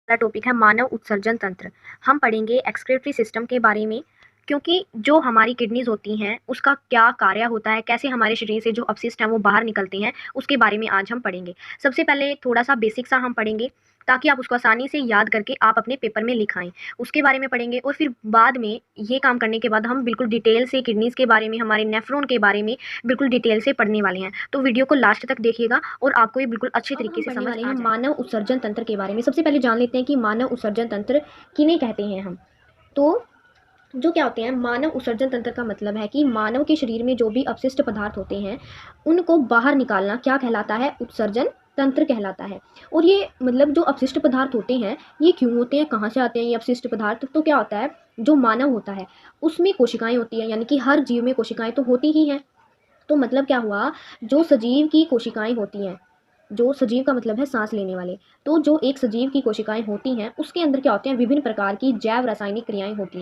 वाला टॉपिक है मानव उत्सर्जन तंत्र। हम पढ़ेंगे एक्सक्रीटरी सिस्टम के बारे में, क्योंकि जो हमारी किडनीज होती हैं उसका क्या कार्य होता है, कैसे हमारे शरीर से जो अपशिष्ट हैं वो बाहर निकलते हैं, उसके बारे में आज हम पढ़ेंगे। सबसे पहले थोड़ा सा बेसिक सा हम पढ़ेंगे ताकि आप उसको आसानी से याद करके आप अपने पेपर में लिखाएं, उसके बारे में पढ़ेंगे। और फिर बाद में ये काम करने के बाद हम बिल्कुल डिटेल से किडनीज के बारे में, हमारे नेफ्रॉन के बारे में बिल्कुल डिटेल से पढ़ने वाले हैं। तो वीडियो को लास्ट तक देखिएगा और आपको ये बिल्कुल अच्छे तरीके से समझ आ जाएगा। मानव उत्सर्जन तंत्र के बारे में सबसे पहले जान लेते हैं कि मानव उत्सर्जन तंत्र किन्हें कहते हैं हम। तो जो क्या होते हैं, मानव उत्सर्जन तंत्र का मतलब है कि मानव के शरीर में जो भी अपशिष्ट पदार्थ होते हैं उनको बाहर निकालना क्या कहलाता है, उत्सर्जन तंत्र कहलाता है। और ये मतलब जो अपशिष्ट पदार्थ होते हैं ये क्यों होते हैं, कहाँ से आते हैं ये अपशिष्ट पदार्थ। तो क्या होता है, जो मानव होता है उसमें कोशिकाएं होती हैं, यानी कि हर जीव में कोशिकाएं तो होती ही हैं। तो मतलब क्या हुआ, जो सजीव की कोशिकाएं होती हैं, जो सजीव का मतलब है सांस लेने वाले, तो जो एक सजीव की कोशिकाएं होती हैं उसके अंदर क्या होते हैं, विभिन्न प्रकार की जैव रासायनिक क्रियाएं होती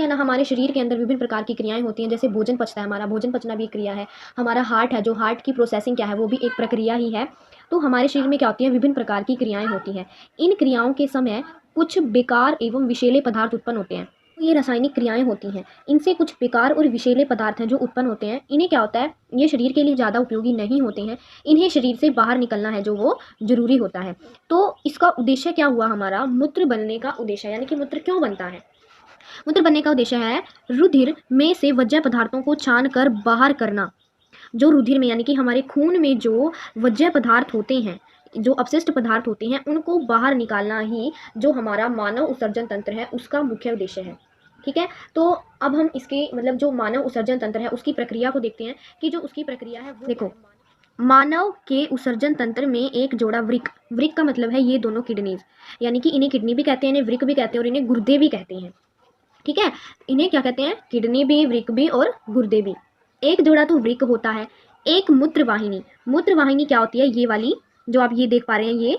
हैं ना। हमारे शरीर के अंदर विभिन्न प्रकार की क्रियाएं होती हैं, जैसे भोजन पचता है, हमारा भोजन पचना भी एक क्रिया है। हमारा हार्ट है, जो हार्ट की प्रोसेसिंग क्या है वो भी एक प्रक्रिया ही है। तो हमारे शरीर में क्या होती है, विभिन्न प्रकार की क्रियाएं होती हैं। इन क्रियाओं के समय कुछ बेकार एवं विषैले पदार्थ उत्पन्न होते हैं। तो ये रासायनिक क्रियाएं होती हैं, इनसे कुछ बेकार और विषैले पदार्थ हैं जो उत्पन्न होते हैं। इन्हें क्या होता है, ये शरीर के लिए ज़्यादा उपयोगी नहीं होते हैं, इन्हें शरीर से बाहर निकलना है जो वो जरूरी होता है। तो इसका उद्देश्य क्या हुआ, हमारा मूत्र बनने का उद्देश्य, यानी कि मूत्र क्यों बनता है। मूत्र बनने का उद्देश्य है रुधिर में से वर्ज्य पदार्थों को छान कर बाहर करना। जो रुधिर में, यानी कि हमारे खून में जो वर्ज्य पदार्थ होते हैं, जो अपशिष्ट पदार्थ होते हैं, उनको बाहर निकालना ही जो हमारा मानव उत्सर्जन तंत्र है उसका मुख्य उद्देश्य है। ठीक है, तो अब हम इसके मतलब जो मानव उत्सर्जन तंत्र है उसकी प्रक्रिया को देखते हैं कि जो उसकी प्रक्रिया है वो देखो। मानव के उत्सर्जन तंत्र में एक जोड़ा वृक्क, वृक्क का मतलब है ये दोनों किडनीज, यानी कि इन्हें किडनी भी कहते हैं, इन्हें वृक्क भी कहते हैं और इन्हें गुर्दे भी कहते हैं। ठीक है, इन्हें क्या कहते हैं, किडनी भी, वृक्क भी और गुर्दे भी। एक जोड़ा तो वृक्क होता है। एक मूत्रवाहिनी, मूत्रवाहिनी क्या होती है, ये वाली जो आप ये देख पा रहे हैं, ये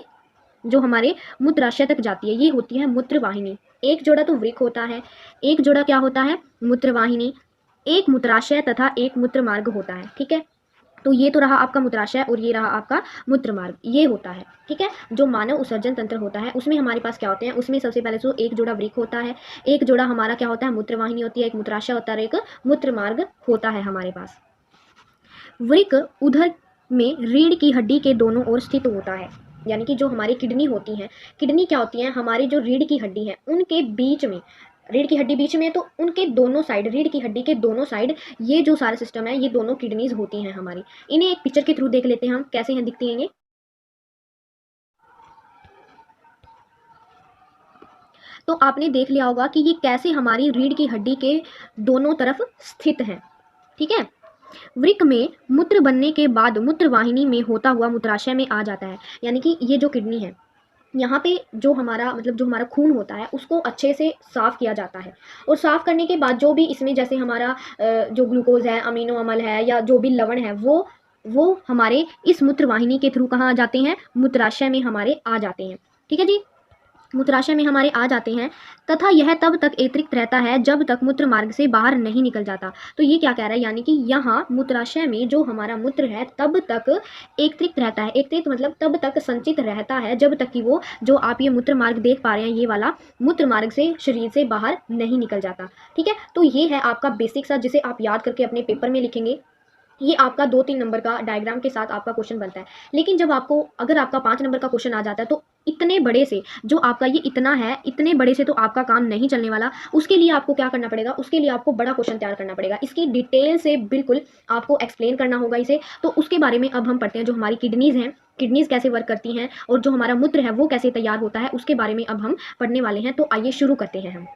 जो हमारे मूत्राशय तक जाती है ये होती है मूत्रवाहिनी। एक जोड़ा तो वृक्क होता है, एक जोड़ा क्या होता है, मूत्रवाहिनी। एक मूत्राशय तथा एक मूत्र मार्ग होता है। ठीक है, तो ये तो रहा आपका मूत्राशय और ये रहा आपका मूत्र मार्ग, ये होता है। ठीक है, जो मानव उत्सर्जन तंत्र होता है उसमें हमारे पास क्या होते हैं, उसमें सबसे पहले तो एक जोड़ा वृक्क होता है, एक जोड़ा हमारा क्या होता है, मूत्रवाहिनी होती है, एक मूत्राशय होता है, एक मूत्र मार्ग होता है हमारे पास। वृक्क उधर में रीढ़ की हड्डी के दोनों ओर स्थित होता है, यानी कि जो हमारी किडनी होती हैं, किडनी क्या होती हैं, हमारी जो रीढ़ की हड्डी है उनके बीच में, रीढ़ की हड्डी बीच में, तो उनके दोनों साइड, रीढ़ की हड्डी के दोनों साइड ये जो सारा सिस्टम है ये दोनों किडनीज होती हैं हमारी। इन्हें एक पिक्चर के थ्रू देख लेते हैं हम, कैसे हैं दिखती हैं ये। तो आपने देख लिया होगा कि ये कैसे हमारी रीढ़ की हड्डी के दोनों तरफ स्थित है। ठीक है, वृक्क में मूत्र बनने के बाद मूत्रवाहिनी में होता हुआ मूत्राशय में आ जाता है, यानी कि ये जो किडनी है यहाँ पे जो हमारा मतलब जो हमारा खून होता है उसको अच्छे से साफ़ किया जाता है। और साफ़ करने के बाद जो भी इसमें जैसे हमारा जो ग्लूकोज है, अमीनो अम्ल है या जो भी लवण है वो हमारे इस मूत्रवाहिनी के थ्रू कहाँ आ जाते हैं, मूत्राशय में हमारे आ जाते हैं। ठीक है जी, मूत्राशय में हमारे आ जाते हैं तथा यह तब तक एकत्रित रहता है जब तक मूत्र मार्ग से बाहर नहीं निकल जाता। तो ये क्या कह रहा है, यानी कि यहाँ मूत्राशय में जो हमारा मूत्र है तब तक एकत्रित रहता है, एकत्रित मतलब तब तक संचित रहता है जब तक कि वो जो आप ये मूत्र मार्ग देख पा रहे हैं ये वाला मूत्र मार्ग से शरीर से बाहर नहीं निकल जाता। ठीक है, तो ये है आपका बेसिक सा जिसे आप याद करके अपने पेपर में लिखेंगे। ये आपका 2-3 नंबर का डायग्राम के साथ आपका क्वेश्चन बनता है। लेकिन जब आपको अगर आपका 5 नंबर का क्वेश्चन आ जाता है तो इतने बड़े से, जो आपका ये इतना है, इतने बड़े से तो आपका काम नहीं चलने वाला। उसके लिए आपको क्या करना पड़ेगा, उसके लिए आपको बड़ा क्वेश्चन तैयार करना पड़ेगा, इसकी डिटेल से बिल्कुल आपको एक्सप्लेन करना होगा इसे। तो उसके बारे में अब हम पढ़ते हैं, जो हमारी किडनीज हैं, किडनीज कैसे वर्क करती हैं और जो हमारा मूत्र है वो कैसे तैयार होता है, उसके बारे में अब हम पढ़ने वाले हैं। तो आइए शुरू करते हैं हम।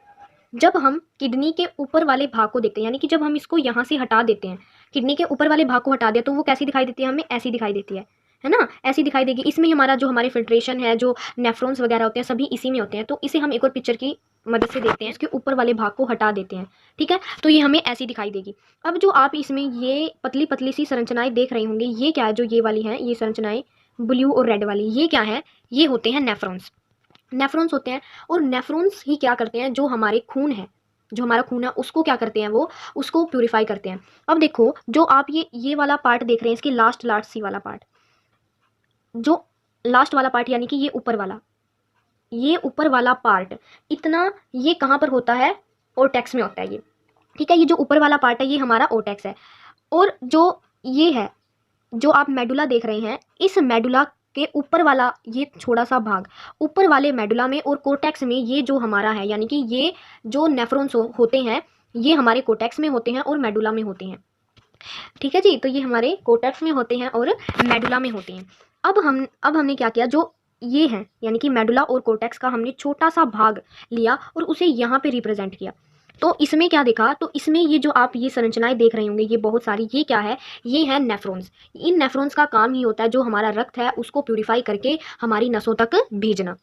जब हम किडनी के ऊपर वाले भाग को देखते हैं, यानी कि जब हम इसको यहाँ से हटा देते हैं, किडनी के ऊपर वाले भाग को हटा दिया, तो वो कैसी दिखाई देती है, हमें ऐसी दिखाई देती है ना, ऐसी दिखाई देगी। इसमें हमारा जो हमारे फिल्ट्रेशन है, जो नेफ्रॉन्स वगैरह होते हैं, सभी इसी में होते हैं। तो इसे हम एक और पिक्चर की मदद से देखते हैं, इसके ऊपर वाले भाग को हटा देते हैं। ठीक है, तो ये हमें ऐसी दिखाई देगी। अब जो आप इसमें ये पतली पतली सी संरचनाएं देख रहे होंगे, ये क्या है, जो ये वाली हैं, ये संरचनाएं ब्लू और रेड वाली, ये क्या है, ये होते हैं नेफ्रॉन्स। नेफ्रॉन्स होते हैं, और नेफ्रॉन्स ही क्या करते हैं, जो हमारे खून है, जो हमारा खून है उसको क्या करते हैं, वो उसको प्यूरिफाई करते हैं। अब देखो, जो आप ये वाला पार्ट देख रहे हैं, इसकी लास्ट लास्ट सी वाला पार्ट, जो लास्ट वाला पार्ट यानी कि ये ऊपर वाला, ये ऊपर वाला पार्ट इतना, ये कहाँ पर होता है, ओर्टेक्स में होता है ये, ठीक है। ये जो ऊपर वाला पार्ट है ये हमारा ओर्टेक्स है। और जो ये है, जो आप मेडुला देख रहे हैं, इस मेडुला के ऊपर वाला ये छोटा सा भाग, ऊपर वाले मेडुला में और कोर्टेक्स में, ये जो हमारा है, यानी कि ये जो नेफ्रॉन्स होते हैं ये हमारे कोर्टेक्स में होते हैं और मेडुला में होते हैं, ठीक है जी। तो ये हमारे कोर्टेक्स में होते हैं और मेडुला में होते हैं। अब हमने क्या किया, जो ये है यानी कि मेडुला और कोर्टेक्स का हमने छोटा सा भाग लिया और उसे यहाँ पे रिप्रेजेंट किया। तो इसमें क्या देखा, तो इसमें ये जो आप ये संरचनाएं देख रहे होंगे, ये बहुत सारी, ये क्या है, ये है नेफ्रॉन्स। इन नेफ्रॉन्स का काम ही होता है जो हमारा रक्त है उसको प्यूरिफाई करके हमारी नसों तक भेजना।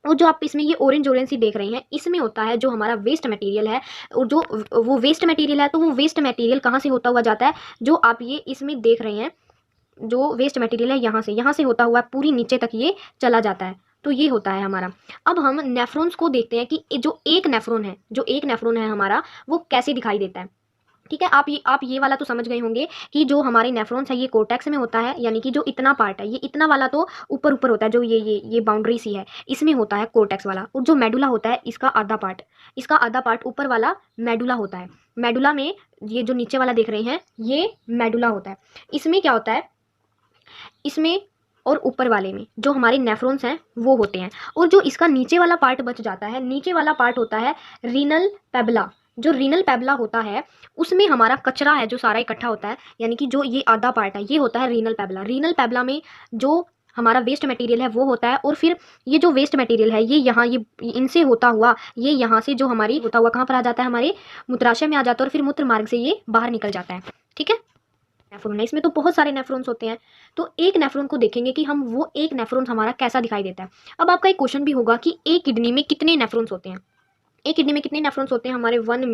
और जो आप इसमें ये ऑरेंज ऑरेंज सी देख रहे हैं, इसमें होता है जो हमारा वेस्ट मटेरियल है। और जो वो वेस्ट मटेरियल है, तो वो वेस्ट मटेरियल कहाँ से होता हुआ जाता है, जो आप ये इसमें देख रहे हैं, जो वेस्ट मटेरियल है यहाँ से होता हुआ पूरी नीचे तक ये चला जाता है। तो ये होता है हमारा। अब हम नेफ्रॉन्स को देखते हैं कि जो एक नेफ्रॉन है हमारा, वो कैसे दिखाई देता है, ठीक है। आप ये वाला तो समझ गए होंगे कि जो हमारे नेफ्रॉन्स है ये कोर्टेक्स में होता है, यानी कि जो इतना पार्ट है, ये इतना वाला तो ऊपर ऊपर होता है, जो ये बाउंड्री सी है, इसमें होता है कोर्टेक्स वाला। और जो मेडुला होता है, इसका आधा पार्ट ऊपर वाला मेडुला होता है। मेडुला में ये जो नीचे वाला देख रहे हैं, ये मेडुला होता है। इसमें क्या होता है, इसमें और ऊपर वाले में जो हमारे नेफ्रॉन्स हैं वो होते हैं। और जो इसका नीचे वाला पार्ट बच जाता है, नीचे वाला पार्ट होता है रीनल पेबला। जो रीनल पेबला होता है उसमें हमारा कचरा है जो सारा इकट्ठा होता है, यानी कि जो ये आधा पार्ट है ये होता है रीनल पेबला। रीनल पेबला में जो हमारा वेस्ट मटेरियल है वो होता है। और फिर ये जो वेस्ट मटेरियल है ये यहाँ, ये इनसे होता हुआ ये यहाँ से जो हमारी होता हुआ कहाँ पर आ जाता है, हमारे मूत्राशय में आ जाता है और फिर मूत्र मार्ग से ये बाहर निकल जाता है, ठीक है। नेफ्रॉन है, इसमें तो बहुत सारे नेफ्रॉन्स होते हैं। तो एक नेफ्रॉन को देखेंगे कि हम वो एक नेफ्रॉन हमारा कैसा दिखाई देता है। अब आपका एक क्वेश्चन भी होगा कि एक किडनी में कितने नेफ्रॉन्स होते हैं। एक किडनी में कितने नेफ्रॉन्स होते हैं, हमारे 1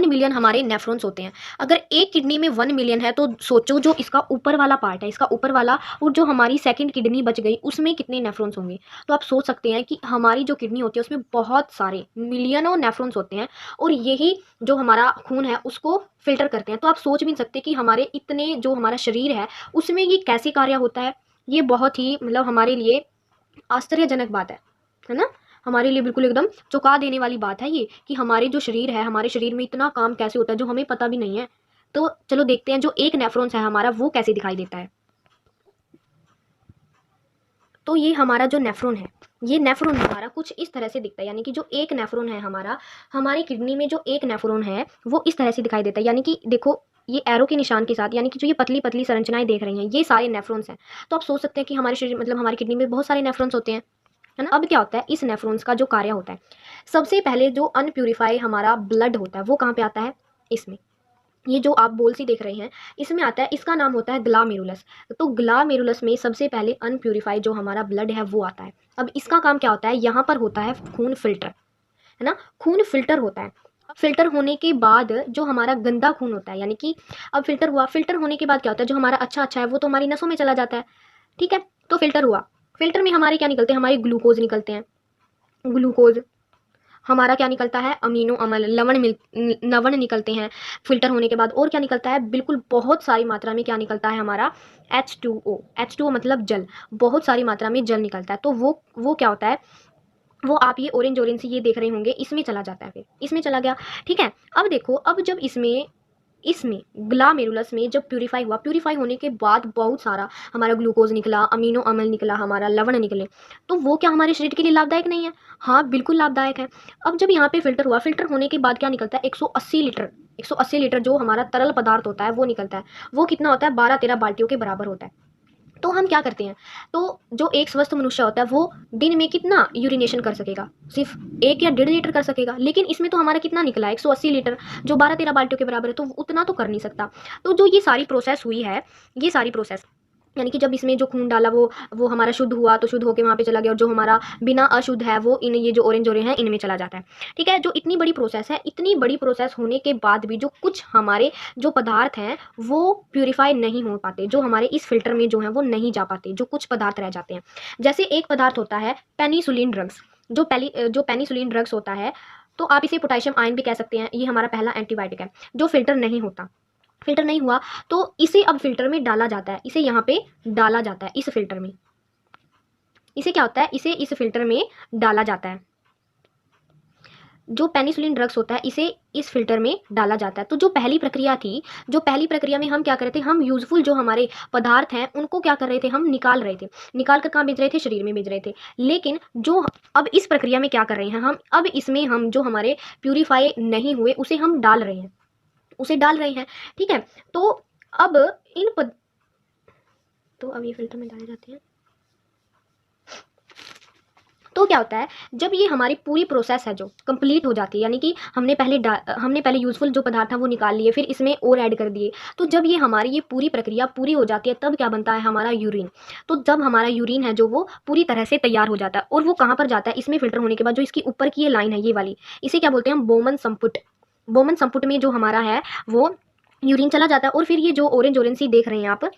मिलियन हमारे नेफ्रॉन्स होते हैं। अगर एक किडनी में 1 मिलियन है तो सोचो जो इसका ऊपर वाला पार्ट है, इसका ऊपर वाला, और जो हमारी सेकंड किडनी बच गई उसमें कितने नेफ्रॉन्स होंगे। तो आप सोच सकते हैं कि हमारी जो किडनी होती है उसमें बहुत सारे मिलियनों नेफ्रॉन्स होते हैं और यही जो हमारा खून है उसको फिल्टर करते हैं। तो आप सोच भी नहीं सकते कि हमारे इतने जो हमारा शरीर है उसमें ये कैसे कार्य होता है। ये बहुत ही मतलब हमारे लिए आश्चर्यजनक बात है ना। हमारे लिए बिल्कुल एकदम चौंका देने वाली बात है ये कि हमारे जो शरीर है, हमारे शरीर में इतना काम कैसे होता है जो हमें पता भी नहीं है। तो चलो देखते हैं जो एक नेफ्रॉन्स है हमारा वो कैसे दिखाई देता है। तो ये हमारा जो नेफ्रॉन है, ये नेफ्रॉन हमारा कुछ इस तरह से दिखता है, यानी कि जो एक नेफ्रॉन है हमारा, हमारी किडनी में जो एक नेफ्रॉन है वो इस तरह से दिखाई देता है। यानी कि देखो ये एरो के निशान के साथ, यानी कि जो ये पतली पतली संरचनाएं देख रही हैं ये सारे नेफ्रॉन्स हैं। तो आप सोच सकते हैं कि हमारे शरीर मतलब हमारी किडनी में बहुत सारे नेफ्रॉन्स होते हैं, है ना। अब क्या होता है, इस नेफ्रॉन्स का जो कार्य होता है, सबसे पहले जो अनप्यूरिफाई हमारा ब्लड होता है वो कहाँ पे आता है, इसमें। ये जो आप बोल सी देख रहे हैं इसमें आता है, इसका नाम होता है ग्लामेरुलस। तो ग्लामेरुलस में सबसे पहले अनप्यूरिफाई जो हमारा ब्लड है वो आता है। अब इसका काम क्या होता है, यहाँ पर होता है खून फिल्टर, है ना। खून फिल्टर होता है। फिल्टर होने के बाद जो हमारा गंदा खून होता है, यानी कि अब फिल्टर हुआ, फिल्टर होने के बाद क्या होता है, जो हमारा अच्छा है वो तो हमारी नसों में चला जाता है, ठीक है। तो फिल्टर हुआ, फिल्टर में हमारे क्या निकलते हैं, हमारे ग्लूकोज निकलते हैं। ग्लूकोज हमारा क्या निकलता है, अमीनो अम्ल लवण निकलते हैं फिल्टर होने के बाद। और क्या निकलता है, बिल्कुल बहुत सारी मात्रा में क्या निकलता है हमारा, H2O मतलब जल, बहुत सारी मात्रा में जल निकलता है। तो वो क्या होता है, वो आप ये ऑरेंज ऑरेंज ये देख रहे होंगे इसमें चला जाता है, फिर इसमें चला गया, ठीक है। अब देखो, अब जब इसमें ग्लामेरुलस में जब प्यूरिफाई होने के बाद बहुत सारा हमारा ग्लूकोज निकला, अमीनो अम्ल निकला, हमारा लवण निकले, तो वो क्या हमारे शरीर के लिए लाभदायक नहीं है, हाँ बिल्कुल लाभदायक है। अब जब यहाँ पे फिल्टर हुआ, फिल्टर होने के बाद क्या निकलता है, 180 लीटर जो हमारा तरल पदार्थ होता है वो निकलता है। वो कितना होता है, 12-13 बाल्टियों के बराबर होता है। तो हम क्या करते हैं, तो जो एक स्वस्थ मनुष्य होता है वो दिन में कितना यूरिनेशन कर सकेगा, सिर्फ 1 या 1.5 लीटर कर सकेगा। लेकिन इसमें तो हमारा कितना निकला है, 180 लीटर, जो 12-13 बाल्टियों के बराबर है, तो उतना तो कर नहीं सकता। तो जो ये सारी प्रोसेस हुई है, ये सारी प्रोसेस यानी कि जब इसमें जो खून डाला वो हमारा शुद्ध हुआ, तो शुद्ध होकर वहाँ पे चला गया, और जो हमारा बिना अशुद्ध है वो इन ये जो ऑरेंज ऑरेंज है इनमें चला जाता है, ठीक है। जो इतनी बड़ी प्रोसेस है, इतनी बड़ी प्रोसेस होने के बाद भी जो कुछ हमारे जो पदार्थ हैं वो प्यूरिफाई नहीं हो पाते, जो हमारे इस फिल्टर में जो है वो नहीं जा पाते, जो कुछ पदार्थ रह जाते हैं। जैसे एक पदार्थ होता है पेनिसुलिन ड्रग्स, जो पेनिसुलिन ड्रग्स होता है, तो आप इसे पोटेशियम आयन भी कह सकते हैं। ये हमारा पहला एंटीबायोटिक है जो फिल्टर नहीं होता, फिल्टर नहीं हुआ, तो इसे अब फिल्टर में डाला जाता है, इसे यहाँ पे डाला जाता है इस फिल्टर में, इसे क्या होता है, इसे इस फ़िल्टर में डाला जाता है। जो पेनिसिलिन ड्रग्स होता है इसे इस फ़िल्टर में डाला जाता है। तो जो पहली प्रक्रिया थी, जो पहली प्रक्रिया में हम क्या कर रहे थे, हम यूज़फुल जो हमारे पदार्थ हैं उनको क्या कर रहे थे, हम निकाल रहे थे। निकाल कर कहाँ भेज रहे थे, शरीर में भेज रहे थे। लेकिन जो अब इस प्रक्रिया में क्या कर रहे हैं हम, अब इसमें हम जो हमारे प्यूरीफाई नहीं हुए उसे हम डाल रहे हैं, उसे डाल रहे हैं, ठीक है। तो अब इन पद तो अब ये फ़िल्टर में डाले जाते हैं। तो क्या होता है, जब ये हमारी पूरी प्रोसेस है जो कंप्लीट हो जाती है, यानी कि हमने पहले यूज़फुल जो पदार्थ था वो निकाल लिए, फिर इसमें और ऐड कर दिए। तो जब ये हमारी ये पूरी प्रक्रिया पूरी हो जाती है तब क्या बनता है, हमारा यूरिन। तो जब हमारा यूरिन है जो वो पूरी तरह से तैयार हो जाता है और वो कहाँ पर जाता है, इसमें फ़िल्टर होने के बाद जो इसकी ऊपर की ये लाइन है ये वाली, इसे क्या बोलते हैं हम, बोमन संपुट। बोमन संपुट में जो हमारा है वो यूरिन चला जाता है और फिर ये जो ऑरेंज सी देख रहे हैं आप,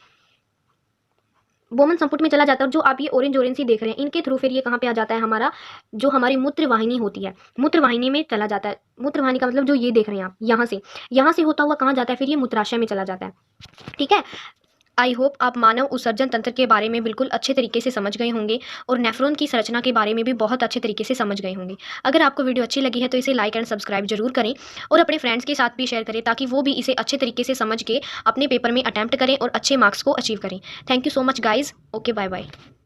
बोमन संपुट में चला जाता है। और जो आप ये ऑरेंज सी देख रहे हैं इनके थ्रू फिर ये कहाँ पे आ जाता है, हमारा जो हमारी मूत्र वाहिनी होती है, मूत्र वाहिनी में चला जाता है। मूत्र वाहिनी का मतलब जो ये देख रहे हैं आप, यहाँ से होता हुआ कहाँ जाता है, फिर ये मूत्राशय में चला जाता है, ठीक है। आई होप आप मानव उत्सर्जन तंत्र के बारे में बिल्कुल अच्छे तरीके से समझ गए होंगे और नेफ्रॉन की संरचना के बारे में भी बहुत अच्छे तरीके से समझ गए होंगे। अगर आपको वीडियो अच्छी लगी है तो इसे लाइक एंड सब्सक्राइब जरूर करें और अपने फ्रेंड्स के साथ भी शेयर करें ताकि वो भी इसे अच्छे तरीके से समझ के अपने पेपर में अटैम्प्ट करें और अच्छे मार्क्स को अचीव करें। Thank you so much guys. Okay, bye bye.